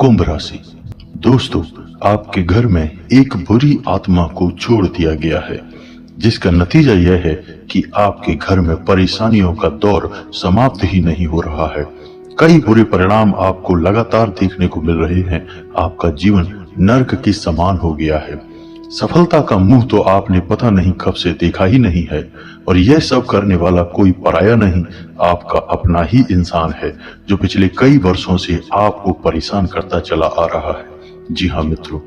कुंभ राशि। दोस्तों, आपके घर में एक बुरी आत्मा को छोड़ दिया गया है, जिसका नतीजा यह है कि आपके घर में परेशानियों का दौर समाप्त ही नहीं हो रहा है। कई बुरे परिणाम आपको लगातार देखने को मिल रहे हैं। आपका जीवन नर्क के समान हो गया है। सफलता का मुंह तो आपने पता नहीं कब से देखा ही नहीं है, और यह सब करने वाला कोई पराया नहीं, आपका अपना ही इंसान है, जो पिछले कई वर्षों से आपको परेशान करता चला आ रहा है। जी हाँ मित्रों,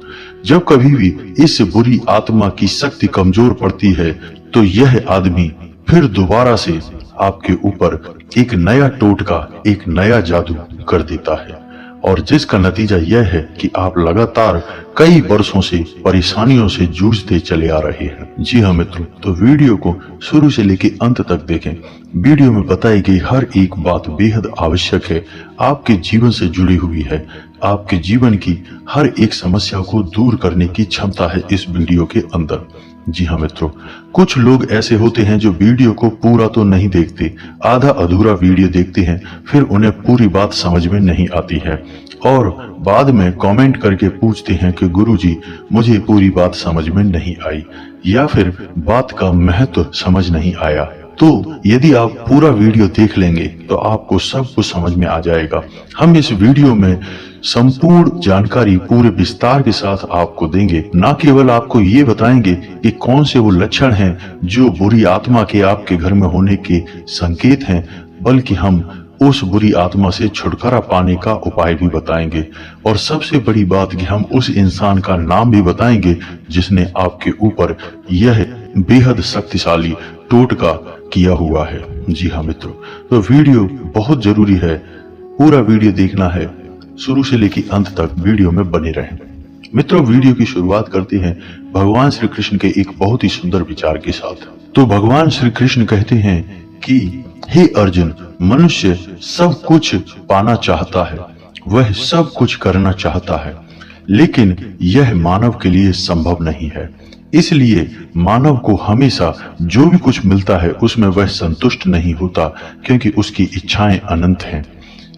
जब कभी भी इस बुरी आत्मा की शक्ति कमजोर पड़ती है, तो यह आदमी फिर दोबारा से आपके ऊपर एक नया टोटका, एक नया जादू कर देता है, और जिसका नतीजा यह है कि आप लगातार कई वर्षों से परेशानियों से जूझते चले आ रहे हैं। जी हाँ मित्रों, तो वीडियो को शुरू से लेकर अंत तक देखें। वीडियो में बताई गई हर एक बात बेहद आवश्यक है, आपके जीवन से जुड़ी हुई है। आपके जीवन की हर एक समस्या को दूर करने की क्षमता है इस वीडियो के अंदर। जी हाँ मित्रों, कुछ लोग ऐसे होते हैं जो वीडियो को पूरा तो नहीं देखते, आधा अधूरा वीडियो देखते हैं, फिर उन्हें पूरी बात समझ में नहीं आती है और बाद में कमेंट करके पूछते हैं कि गुरुजी, मुझे पूरी बात समझ में नहीं आई, या फिर बात का महत्व समझ नहीं आया। तो यदि आप पूरा वीडियो देख लेंगे तो आपको सब कुछ समझ में आ जाएगा। हम इस वीडियो में संपूर्ण जानकारी पूरे विस्तार के साथ आपको देंगे। न केवल आपको ये बताएंगे कि कौन से वो लक्षण हैं जो बुरी आत्मा के आपके घर में होने के संकेत हैं, बल्कि हम उस बुरी आत्मा से छुटकारा पाने का उपाय भी बताएंगे। और सबसे बड़ी बात कि हम उस इंसान का नाम भी बताएंगे जिसने आपके ऊपर यह बेहद शक्तिशाली टोटका किया हुआ है। जी हाँ मित्रों, तो वीडियो बहुत जरूरी है, पूरा वीडियो देखना है, शुरू से लेकर अंत तक वीडियो में बने रहें। मित्रों, वीडियो की शुरुआत करते हैं भगवान श्री कृष्ण के एक बहुत ही सुंदर विचार के साथ। तो भगवान श्री कृष्ण कहते हैं कि हे अर्जुन, मनुष्य सब कुछ पाना चाहता है, वह सब कुछ करना चाहता है, लेकिन यह मानव के लिए संभव नहीं है। इसलिए मानव को हमेशा जो भी कुछ मिलता है उसमें वह संतुष्ट नहीं होता, क्योंकि उसकी इच्छाएं अनंत हैं।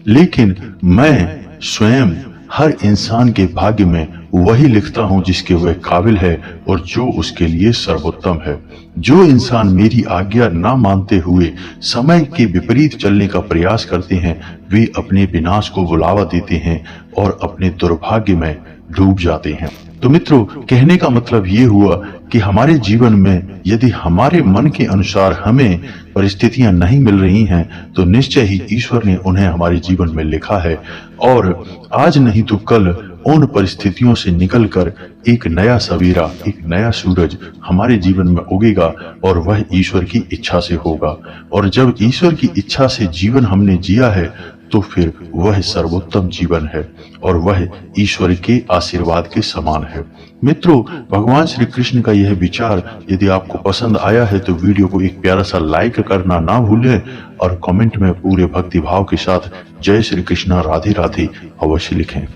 लेकिन मैं स्वयं हर इंसान के भाग्य में वही लिखता हूं जिसके वह काबिल है और जो उसके लिए सर्वोत्तम है। जो इंसान मेरी आज्ञा ना मानते हुए समय के विपरीत चलने का प्रयास करते हैं, वे अपने विनाश को बुलावा देते हैं और अपने दुर्भाग्य में डूब जाते हैं। तो मित्रों, कहने का मतलब ये हुआ कि हमारे जीवन में यदि हमारे मन के अनुसार हमें परिस्थितियां नहीं मिल रही हैं, तो निश्चय ही ईश्वर ने उन्हें हमारे जीवन में लिखा है, और आज नहीं तो कल उन परिस्थितियों से निकलकर एक नया सवेरा, एक नया सूरज हमारे जीवन में उगेगा, और वह ईश्वर की इच्छा से होगा। और जब ईश्वर की इच्छा से जीवन हमने जिया है, तो फिर वह सर्वोत्तम जीवन है और वह ईश्वर के आशीर्वाद के समान है। मित्रों, भगवान श्री कृष्ण का यह विचार यदि आपको पसंद आया है तो वीडियो को एक प्यारा सा लाइक करना ना भूलें, और कमेंट में पूरे भक्ति भाव के साथ जय श्री कृष्णा, राधे राधे अवश्य लिखें।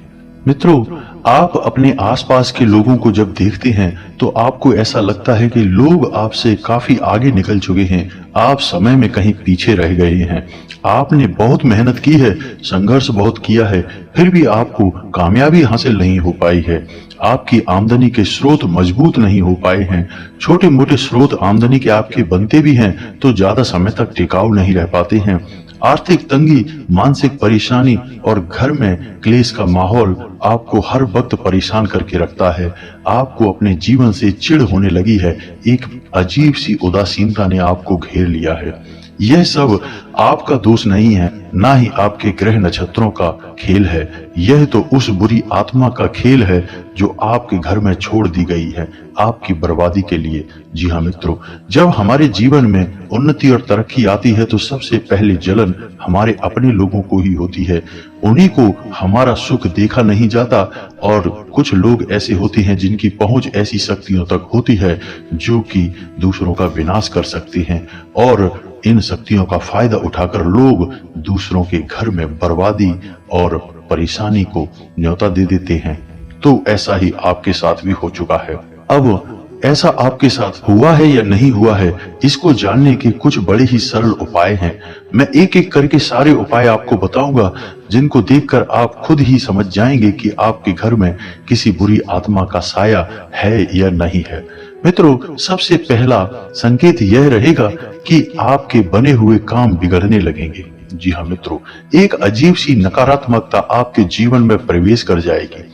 मित्रों, आप अपने आसपास के लोगों को जब देखते हैं तो आपको ऐसा लगता है कि लोग आपसे काफी आगे निकल चुके हैं, आप समय में कहीं पीछे रह गए हैं। आपने बहुत मेहनत की है, संघर्ष बहुत किया है, फिर भी आपको कामयाबी हासिल नहीं हो पाई है। आपकी आमदनी के स्रोत मजबूत नहीं हो पाए हैं। छोटे मोटे स्रोत आमदनी के आपके बनते भी हैं तो ज्यादा समय तक टिकाऊ नहीं रह पाते हैं। आर्थिक तंगी, मानसिक परेशानी और घर में क्लेश का माहौल आपको हर वक्त परेशान करके रखता है। आपको अपने जीवन से चिढ़ होने लगी है, एक अजीब सी उदासीनता ने आपको घेर लिया है। यह सब आपका दोष नहीं है, ना ही आपके ग्रह नक्षत्रों का खेल है, यह तो उस बुरी आत्मा का खेल है जो आपके घर में छोड़ दी गई है आपकी बर्बादी के लिए। जी हाँ मित्रों, जब हमारे जीवन में उन्नति और तरक्की आती है तो सबसे पहले जलन हमारे अपने लोगों को ही होती है, उन्हीं को हमारा सुख देखा नहीं जाता। और कुछ लोग ऐसे होते हैं जिनकी पहुंच ऐसी शक्तियों तक होती है जो कि दूसरों का विनाश कर सकती हैं, और इन शक्तियों का फायदा उठाकर लोग दूसरों के घर में बर्बादी और परेशानी को न्योता दे देते हैं। तो ऐसा ही आपके साथ भी हो चुका है। अब ऐसा आपके साथ हुआ है या नहीं हुआ है, इसको जानने के कुछ बड़े ही सरल उपाय हैं। मैं एक एक करके सारे उपाय आपको बताऊंगा, जिनको देखकर आप खुद ही समझ जाएंगे कि आपके घर में किसी बुरी आत्मा का साया है या नहीं है। मित्रों, सबसे पहला संकेत यह रहेगा कि आपके बने हुए काम बिगड़ने लगेंगे। जी हाँ मित्रों, एक अजीब सी नकारात्मकता आपके जीवन में प्रवेश कर जाएगी।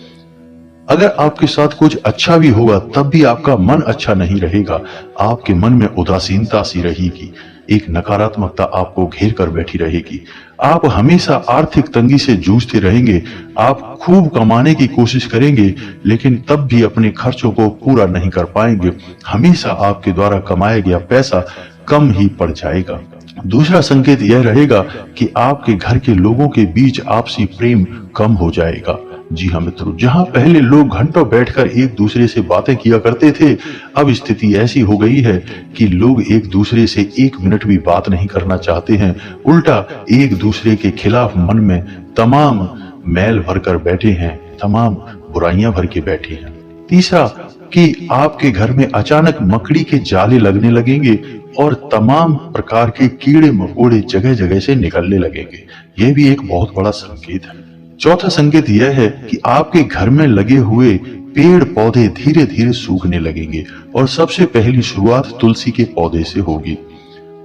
अगर आपके साथ कुछ अच्छा भी होगा तब भी आपका मन अच्छा नहीं रहेगा, आपके मन में उदासीनता सी रहेगी, एक नकारात्मकता आपको घेर कर बैठी रहेगी। आप हमेशा आर्थिक तंगी से जूझते रहेंगे, आप खूब कमाने की कोशिश करेंगे लेकिन तब भी अपने खर्चों को पूरा नहीं कर पाएंगे। हमेशा आपके द्वारा कमाया गया पैसा कम ही पड़ जाएगा। दूसरा संकेत यह रहेगा कि आपके घर के लोगों के बीच आपसी प्रेम कम हो जाएगा। जी हाँ मित्रों, जहां पहले लोग घंटों बैठकर एक दूसरे से बातें किया करते थे, अब स्थिति ऐसी हो गई है कि लोग एक दूसरे से एक मिनट भी बात नहीं करना चाहते हैं, उल्टा एक दूसरे के खिलाफ मन में तमाम मैल भरकर बैठे हैं, तमाम बुराइयां भर के बैठे हैं। तीसरा कि आपके घर में अचानक मकड़ी के जाले लगने लगेंगे और तमाम प्रकार के कीड़े मकोड़े जगह जगह से निकलने लगेंगे। यह भी एक बहुत बड़ा संकेत है। चौथा संकेत यह है कि आपके घर में लगे हुए पेड़ पौधे धीरे धीरे सूखने लगेंगे और सबसे पहली शुरुआत तुलसी के पौधे से होगी।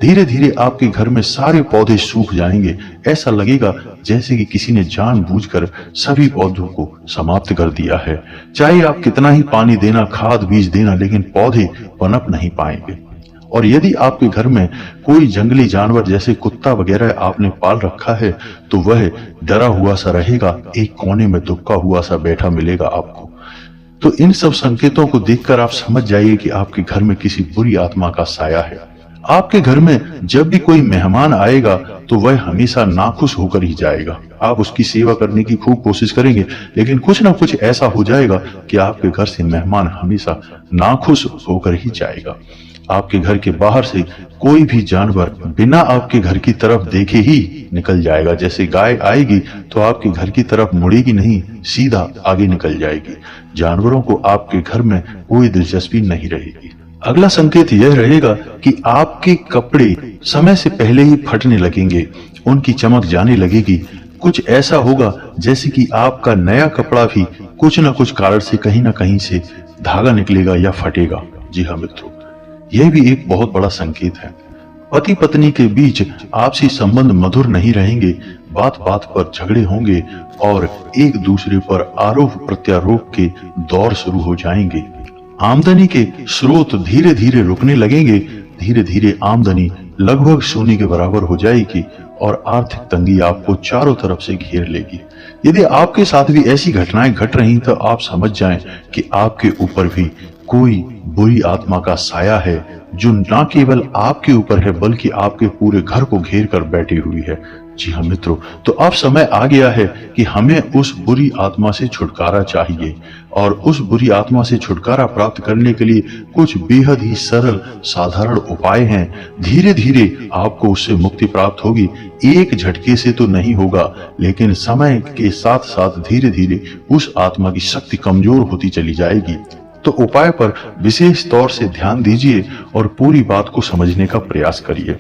धीरे धीरे आपके घर में सारे पौधे सूख जाएंगे, ऐसा लगेगा जैसे कि किसी ने जानबूझकर सभी पौधों को समाप्त कर दिया है। चाहे आप कितना ही पानी देना, खाद बीज देना, लेकिन पौधे पनप नहीं पाएंगे। और यदि आपके घर में कोई जंगली जानवर जैसे कुत्ता वगैरह आपने पाल रखा है तो वह डरा हुआ सा रहेगा, एक कोने में दुबका हुआ सा बैठा मिलेगा आपको। तो इन सब संकेतों को देखकर आप समझ जाइए कि आपके घर में किसी बुरी आत्मा का साया है। आपके घर में जब भी कोई मेहमान आएगा तो वह हमेशा नाखुश होकर ही जाएगा। आप उसकी सेवा करने की खूब कोशिश करेंगे लेकिन कुछ ना कुछ ऐसा हो जाएगा कि आपके घर से मेहमान हमेशा नाखुश होकर ही जाएगा। आपके घर के बाहर से कोई भी जानवर बिना आपके घर की तरफ देखे ही निकल जाएगा। जैसे गाय आएगी तो आपके घर की तरफ मुड़ेगी नहीं, सीधा आगे निकल जाएगी। जानवरों को आपके घर में कोई दिलचस्पी नहीं रहेगी। अगला संकेत यह रहेगा कि आपके कपड़े समय से पहले ही फटने लगेंगे, उनकी चमक जाने लगेगी। कुछ ऐसा होगा जैसे कि आपका नया कपड़ा भी कुछ न कुछ कारण से कहीं ना कहीं से धागा निकलेगा या फटेगा। जी हाँ मित्रों, यह भी एक बहुत बड़ा संकेत है। पति पत्नी के बीच आपसी संबंध मधुर नहीं रहेंगे, बात बात पर झगड़े होंगे और एक दूसरे पर आरोप प्रत्यारोप के दौर शुरू हो जाएंगे। आमदनी के स्रोत धीरे धीरे रुकने लगेंगे, धीरे धीरे आमदनी लगभग शून्य के बराबर हो जाएगी और आर्थिक तंगी आपको चारों तरफ से घेर लेगी। यदि आपके साथ भी ऐसी घटनाएं घट रही तो आप समझ जाएं कि आपके ऊपर भी कोई बुरी आत्मा का साया है जो न केवल आपके ऊपर है बल्कि आपके पूरे घर को घेर कर बैठी हुई है। जी हाँ मित्रों, तो अब समय आ गया है कि हमें उस बुरी आत्मा से छुटकारा चाहिए और उस बुरी आत्मा से छुटकारा प्राप्त करने के लिए कुछ बेहद ही सरल साधारण उपाय हैं। धीरे धीरे आपको उससे मुक्ति प्राप्त होगी, एक झटके से तो नहीं होगा, लेकिन समय के साथ साथ धीरे धीरे उस आत्मा की शक्ति कमजोर होती चली जाएगी। तो उपाय पर विशेष तौर से ध्यान दीजिए और पूरी बात को समझने का प्रयास करिए।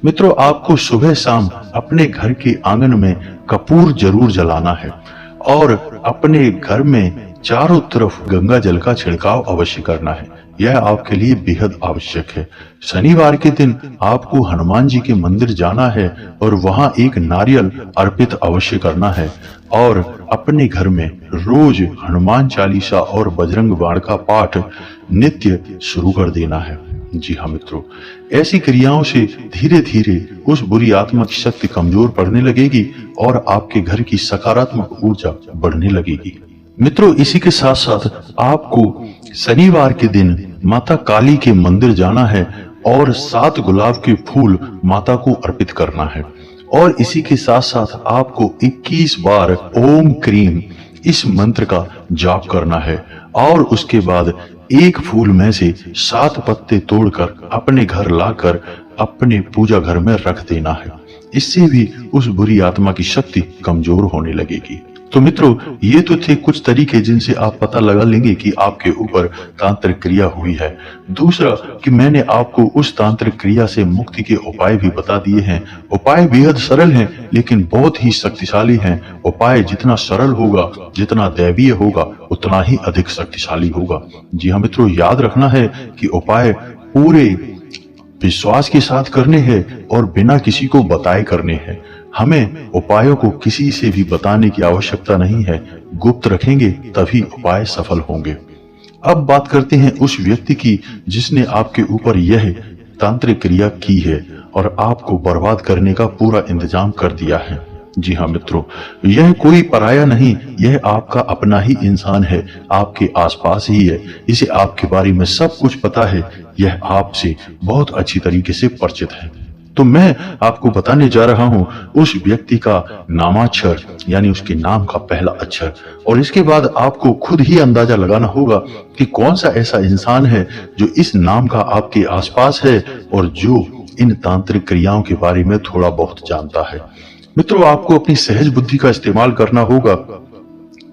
मित्रों, आपको सुबह शाम अपने घर के आंगन में कपूर जरूर जलाना है और अपने घर में चारों तरफ गंगा जल का छिड़काव अवश्य करना है। यह आपके लिए बेहद आवश्यक है। शनिवार के दिन आपको हनुमान जी के मंदिर जाना है और वहां एक नारियल अर्पित अवश्य करना है और अपने घर में रोज हनुमान चालीसा और बजरंग बाण का पाठ नित्य शुरू कर देना है। जी हाँ मित्रों, ऐसी क्रियाओं से धीरे धीरे उस बुरी आत्मा की शक्ति कमजोर पड़ने लगेगी और आपके घर की सकारात्मक ऊर्जा बढ़ने लगेगी। मित्रों, इसी के साथ साथ आपको शनिवार के दिन माता काली के मंदिर जाना है और 7 गुलाब के फूल माता को अर्पित करना है और इसी के साथ साथ आपको 21 बार ओम क्रीम इस मंत्र का जाप करना है और उसके बाद एक फूल में से 7 पत्ते तोड़कर अपने घर लाकर अपने पूजा घर में रख देना है। इससे भी उस बुरी आत्मा की शक्ति कमजोर होने लगेगी। तो मित्रों, ये तो थे कुछ तरीके जिनसे आप पता लगा लेंगे कि आपके ऊपर तांत्रिक क्रिया हुई है। दूसरा कि मैंने आपको उस तांत्रिक क्रिया से मुक्ति के उपाय भी बता दिए हैं। उपाय बेहद सरल हैं, लेकिन बहुत ही शक्तिशाली हैं। उपाय जितना सरल होगा, जितना दैवीय होगा, उतना ही अधिक शक्तिशाली होगा। जी हाँ मित्रों, याद रखना है कि उपाय पूरे विश्वास के साथ करने हैं और बिना किसी को बताए करने हैं। हमें उपायों को किसी से भी बताने की आवश्यकता नहीं है। गुप्त रखेंगे तभी उपाय सफल होंगे। अब बात करते हैं उस व्यक्ति की जिसने आपके ऊपर यह तांत्रिक क्रिया की है और आपको बर्बाद करने का पूरा इंतजाम कर दिया है। जी हाँ मित्रों, यह कोई पराया नहीं, यह आपका अपना ही इंसान है, आपके आसपास ही है। इसे आपके बारे में सब कुछ पता है। यह आपसे बहुत अच्छी तरीके से परिचित है। तो मैं आपको बताने जा रहा हूं उस व्यक्ति का नामाक्षर, यानी उसके नाम का पहला अक्षर। और इसके बाद आपको खुद ही अंदाजा लगाना होगा कि कौन सा ऐसा इंसान है जो इस नाम का आपके आसपास है और जो इन तांत्रिक क्रियाओं के बारे में थोड़ा बहुत जानता है। मित्रों, आपको अपनी सहज बुद्धि का इस्तेमाल करना होगा,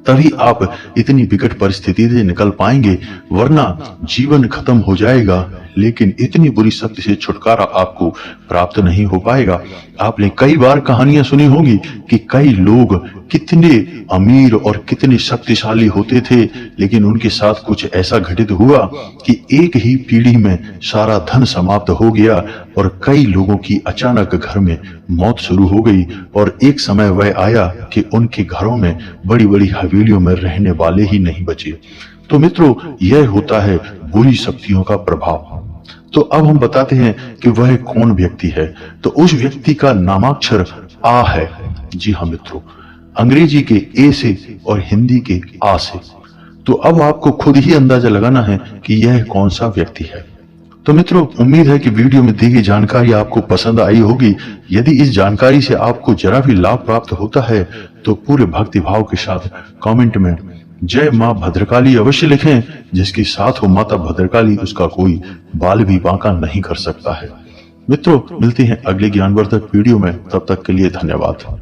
तभी आप इतनी विकट परिस्थिति से निकल पाएंगे, वरना जीवन खत्म हो जाएगा। लेकिन इतनी बुरी शक्ति से छुटकारा आपको प्राप्त नहीं हो पाएगा। आपने कई बार कहानियां सुनी होंगी कि कई लोग कितने अमीर और कितने शक्तिशाली होते थे, लेकिन उनके साथ कुछ ऐसा घटित हुआ कि एक ही पीढ़ी में सारा धन समाप्त हो गया और कई लोगों की अचानक घर में मौत शुरू हो गई। और एक समय वह आया कि उनके घरों में बड़ी बड़ी हवेलियों में रहने वाले ही नहीं बचे। तो मित्रों, यह होता है बुरी शक्तियों का प्रभाव। तो अब हम बताते हैं कि वह कौन व्यक्ति है। तो उस व्यक्ति का नामाक्षर आ है। जी हाँ मित्रों, अंग्रेजी के ए से और हिंदी के आ से। तो अब आपको खुद ही अंदाजा लगाना है कि यह कौन सा व्यक्ति है। तो मित्रों, उम्मीद है कि वीडियो में दी गई जानकारी आपको पसंद आई होगी। यदि इस जानकारी से आपको जरा भी लाभ प्राप्त होता है तो पूरे भक्ति भाव के साथ कमेंट में जय मां भद्रकाली अवश्य लिखें। जिसके साथ हो माता भद्रकाली, उसका कोई बाल भी बांका नहीं कर सकता है। मित्रों, मिलते हैं अगले ज्ञानवर्धक वीडियो में। तब तक के लिए धन्यवाद।